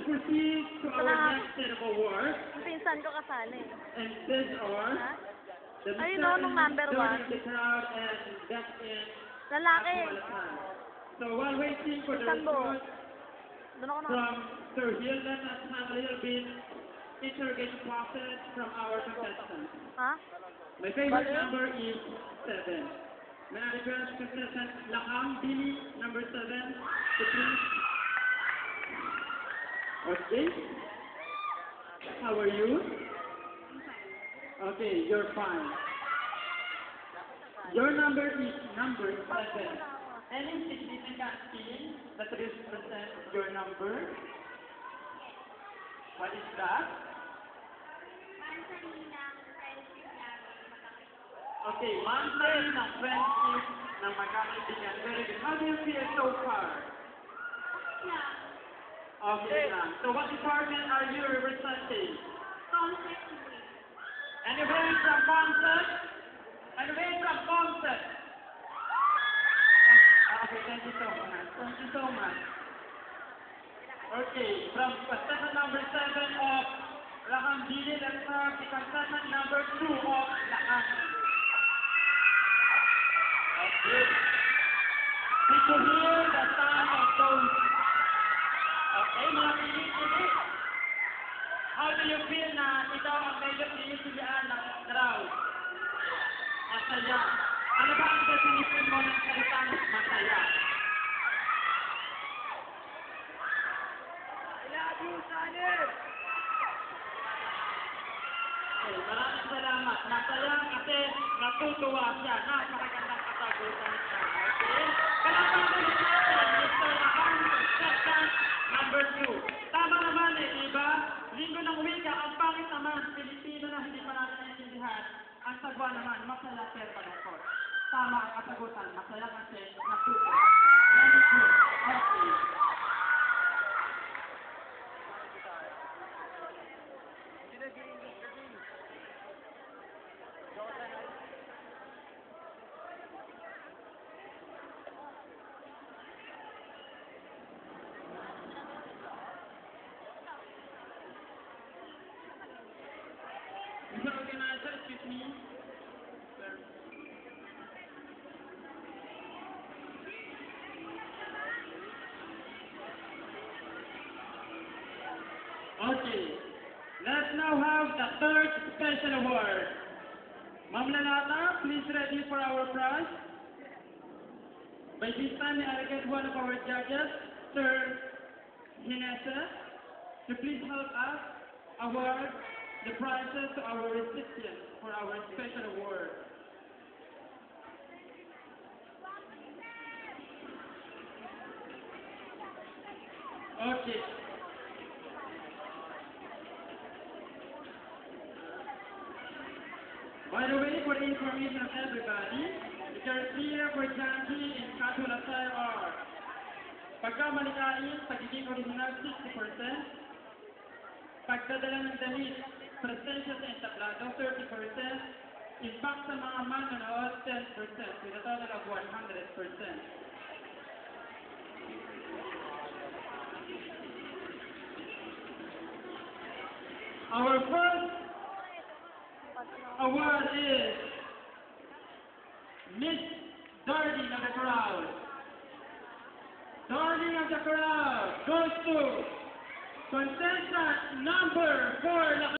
proceed to our next set of awards. Ang pinsan ko kasali. And these are Ha? the Ayun o, nung number joining 1. the crowd and back in Lalaki. Akmalatan. So while waiting for the Saan mo? result Doon ako na. from Sir Hilden at Ma'am Lilbin, interrogation process from our contestants. Ha? My favorite number is 7. May I request contestant Lakam Billy, number 7, to please. Okay. How are you? Okay, you're fine. Your number is number 7. Any significant feeling that represents your number? What is that? Okay, monthly ng friendship ng magkakaibigan. Very good. How do you feel so far? Okay lang. So what department are you representing? Anywhere from concept? Anywhere from concept? Okay, thank you so much. Thank you so much. Okay, from contestant number 7 of Lakang Dili, let's have the contestant number 2 of Lakang. Okay. Did you hear the sound of those? Okay, mga pilit-pilit. How do you feel na ikaw ang medyo pilit-pilian ng crowd? Masaya. Ano ba ang definition mo ng salitang masaya? Okay, maraming salamat. Masaya kasi natutuwa siya. Napakagandang kasagutan siya. Okay? Palakpakan ulit natin, Mr. Lakang, contestant number 2. Tama naman diba? Linggo ng wika, ang pangit naman, Pilipino na hindi pa natin naiintindihan. Ang sagwa naman, masaya pero palungkot. Tama ang kasagutan, masaya kasi natutuwa. Very good. Okay. Mr. Organizer, excuse me. Sir. Okay. Let's now have the third special award. Ma'am Lanata, please ready for our prize. By this time, I get one of our judges, Sir Hinesa, to please help us award the prizes to our recipients for our special award. Okay. By the way, for the information of everybody, the criteria for Janji in Katulasay are pagkamalikain, pagiging original 60%, pagdadala ng damit, presensya sa entablado 30%, impact sa mga manonood 10%, with a total of 100%. Our first award is Miss Darling of the Crowd. Darling of the Crowd goes to contestant number 4.